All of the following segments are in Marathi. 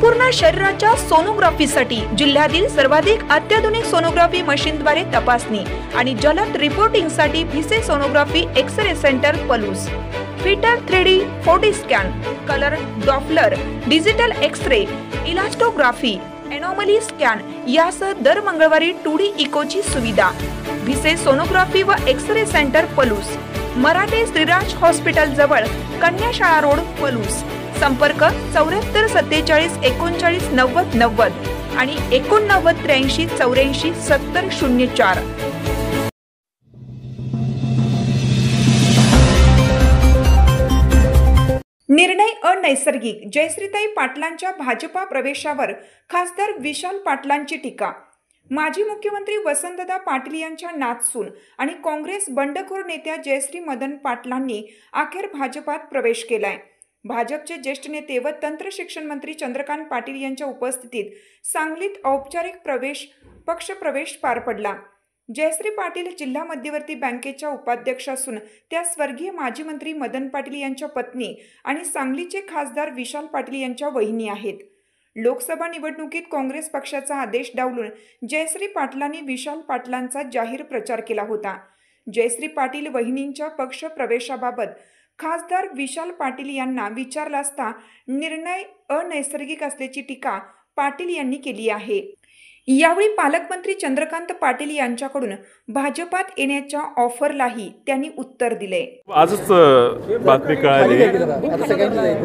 संपूर्ण शरीराच्या सोनोग्राफीसाठी जिल्ह्यातील सर्वाधिक अत्याधुनिक सोनोग्राफी मशीनद्वारे तपासणी आणि जलद रिपोर्टिंगसाठी Bhise sonography X-ray centre Palus, फिटर 3D 4D scan, colour Doppler, digital X-ray, elastography, anomaly scan यासह दर मंगळवारी 2D इकोची सुविधा। भिसे सोनोग्राफी व X-ray centre Palus, Marathe Shriraj hospital जवळ, कन्याशाळा रोड पलूस। संपर्क 74 47 39 90 90 आणि 89 83 84 70 04। निर्णय अनैसर्गिक, जयश्रीताई पाटलांच्या भाजपा प्रवेशावर खासदार विशाल पाटलांची टीका। माजी मुख्यमंत्री वसंतदादा पाटील यांच्या नातसून आणि काँग्रेस बंडखोर नेत्या जयश्री मदन पाटलांनी अखेर भाजपात प्रवेश केलाय। भाजपचे ज्येष्ठ नेते व तंत्र शिक्षण मंत्री चंद्रकांत पाटील यांच्या उपस्थितीत सांगलीत औपचारिक पक्ष प्रवेश पार पडला। जयश्री पाटील जिल्हा मध्यवर्ती बँकेच्या उपाध्यक्ष असून त्या स्वर्गीय माजी मंत्री मदन पाटील यांच्या पत्नी आणि सांगलीचे खासदार विशाल पाटील यांच्या वहिनी आहेत। लोकसभा निवडणुकीत काँग्रेस पक्षाचा आदेश डावलून जयश्री पाटलांनी विशाल पाटलांचा जाहीर प्रचार केला होता। जयश्री पाटील वहिनींच्या पक्ष प्रवेशाबाबत खासदार विशाल पाटील यांना विचारला असता निर्णय अनैसर्गिक असल्याची टीका पाटील यांनी केली आहे। यावेळी पालकमंत्री चंद्रकांत पाटील यांच्याकडून भाजपात येण्याच्या ऑफरलाही त्यांनी उत्तर दिले। आजच बातमी कळाली,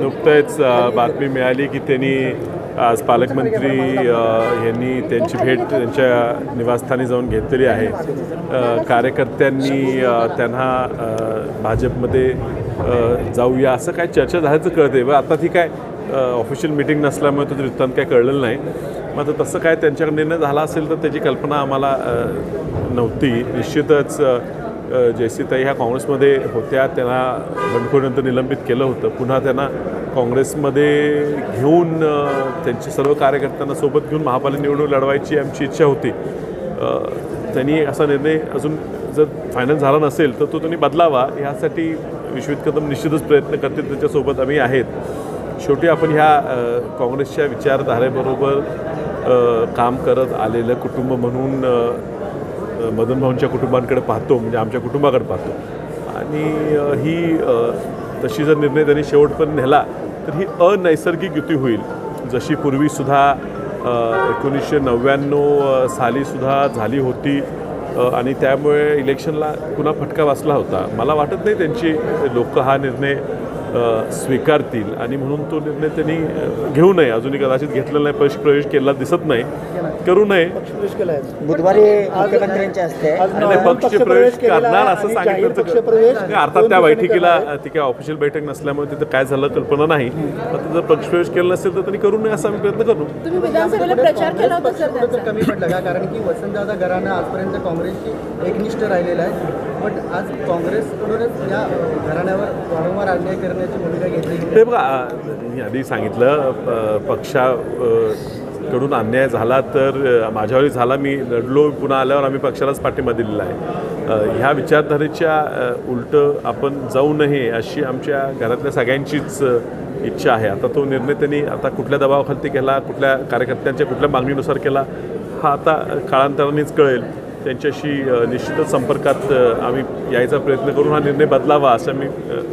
नुकतेच बातमी मिळाली की त्यांनी आज पालकमंत्री यांनी त्यांची भेट त्यांच्या निवासस्थानी जाऊन घेतलेली आहे। कार्यकर्त्यांनी त्यांना भाजपमध्ये जाऊया असं काय चर्चा झाल्याचं कळते व आता ती काय ऑफिशियल मीटिंग नसल्यामुळे तो वृत्तांत काय कळलेलं नाही। मात्र तसं काय त्यांच्याकडे निर्णय झाला असेल तर त्याची कल्पना आम्हाला नव्हती। निश्चितच जयश्रीताई ह्या काँग्रेसमध्ये होत्या, त्यांना बंडखोरीनंतर निलंबित केलं होतं, पुन्हा त्यांना काँग्रेसमध्ये घेऊन त्यांच्या सर्व कार्यकर्त्यांना सोबत घेऊन महापालिका निवडणूक लढवायची आमची इच्छा होती। त्यांनी असा निर्णय अजून जर फायनल झाला नसेल तर तो त्यांनी बदलावा, ह्यासाठी विश्वजित कदम निश्चितच प्रयत्न करतील, त्याच्यासोबत आम्ही आहेत। शेवटी आपण ह्या काँग्रेसच्या विचारधारेबरोबर काम करत आलेलं कुटुंब म्हणून मदन भाऊंच्या कुटुंबांकडे पाहतो, म्हणजे आमच्या कुटुंबाकडे पाहतो आणि ही तशी जर निर्णय त्यांनी शेवटपर्यंत नेला तर ही अनैसर्गिक युती होईल, जशी पूर्वीसुद्धा 1999 सालीसुद्धा झाली होती आणि त्यामुळे इलेक्शनला पुन्हा फटका बसला होता। मला वाटत नाही त्यांची लोक हा निर्णय स्वीकारतील आणि म्हणून तो निर्णय त्यांनी घेऊ नये। अजूनही कदाचित घेतलेला नाही, पक्षप्रवेश केला दिसत नाही, करू नये। बुधवारी मुख्यमंत्र्यांच्या हस्ते पक्षप्रवेश करणार असं सांगितलं। अर्थात त्या बैठकीला ती काय ऑफिशियल बैठक नसल्यामुळे तिथं काय झालं कल्पना नाही। आता जर पक्षप्रवेश केला नसेल तर त्यांनी करू नये असा आम्ही प्रयत्न करू। तुम्ही विधानसभेला प्रचार केला होता सर, कमी पडला का? कारण की वसंतदादा घराणं आजपर्यंत काँग्रेसची एकनिष्ठ राहिलेला आहे, पण आज काँग्रेसकडूनच या घराण्यावर वारंवार अन्याय करण्याची भूमिका घेतली। हे बघा, मी आधी सांगितलं पक्षाकडून अन्याय झाला तर माझ्यावरही झाला, मी लढलो, पुन्हा आल्यावर आम्ही पक्षालाच पाठिंबा दिलेला आहे। ह्या विचारधारेच्या उलटं आपण जाऊ नये अशी आमच्या घरातल्या सगळ्यांचीच इच्छा आहे। आता तो निर्णय त्यांनी आता कुठल्या दबावाखाली केला, कुठल्या कार्यकर्त्यांच्या कुठल्या मागणीनुसार केला, हा आता काळांतरानेच कळेल। त्यांच्याशी निश्चितच संपर्कात आम्ही यायचा प्रयत्न करून हा निर्णय बदलावा असा आम्ही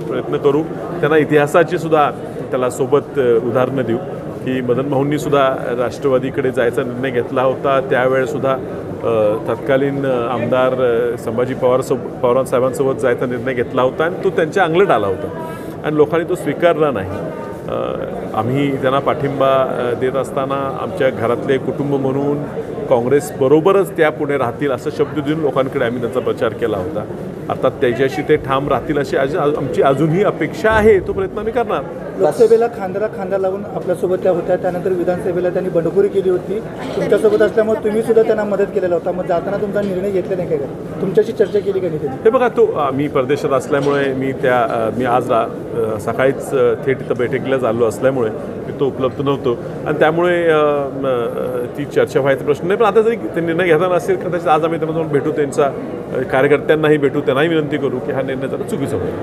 प्रयत्न करू। त्यांना इतिहासाची सुद्धा त्याला सोबत उदाहरणं देऊ की मदन भाऊंनी सुद्धा राष्ट्रवादीकडे जायचा निर्णय घेतला होता, त्यावेळेसुद्धा तत्कालीन आमदार संभाजी पवार साहेबांसोबत जायचा निर्णय घेतला होता आणि तो त्यांच्या अंगलट आला होता आणि लोकांनी तो स्वीकारला नाही। आम्ही त्यांना पाठिंबा देत असताना आमच्या घरातले कुटुंब म्हणून काँग्रेसबरोबरच त्या पुढे राहतील असं शब्द देऊन लोकांकडे आम्ही त्यांचा प्रचार केला होता। अर्थात त्याच्याशी ते ठाम राहतील अशी आमची अजूनही अपेक्षा आहे, तो प्रयत्न आम्ही करणार। लोकसभेला खांद्याला खांदा लावून आपल्यासोबत त्या होत्या, त्यानंतर विधानसभेला त्यांनी बंडखोरी केली होती, तुमच्यासोबत असल्यामुळे तुम्ही सुद्धा त्यांना मदत केलेला होता। मग जाताना तुमचा निर्णय घेतला नाही का? तुमच्याशी चर्चा केली का नाही? हे बघा, तो मी परदेशात असल्यामुळे मी आज सकाळीच थेट इथं बैठकीला चाललो असल्यामुळे तो उपलब्ध नव्हतो आणि त्यामुळे ती चर्चा व्हायचा प्रश्न नाही। पण आता जरी ते निर्णय घेताना असेल कदाचित आज आम्ही त्यांना जाऊन भेटू, त्यांचा कार्यकर्त्यांनाही भेटू, त्यांनाही विनंती करू की हा निर्णय जरा चुकीचा होईल।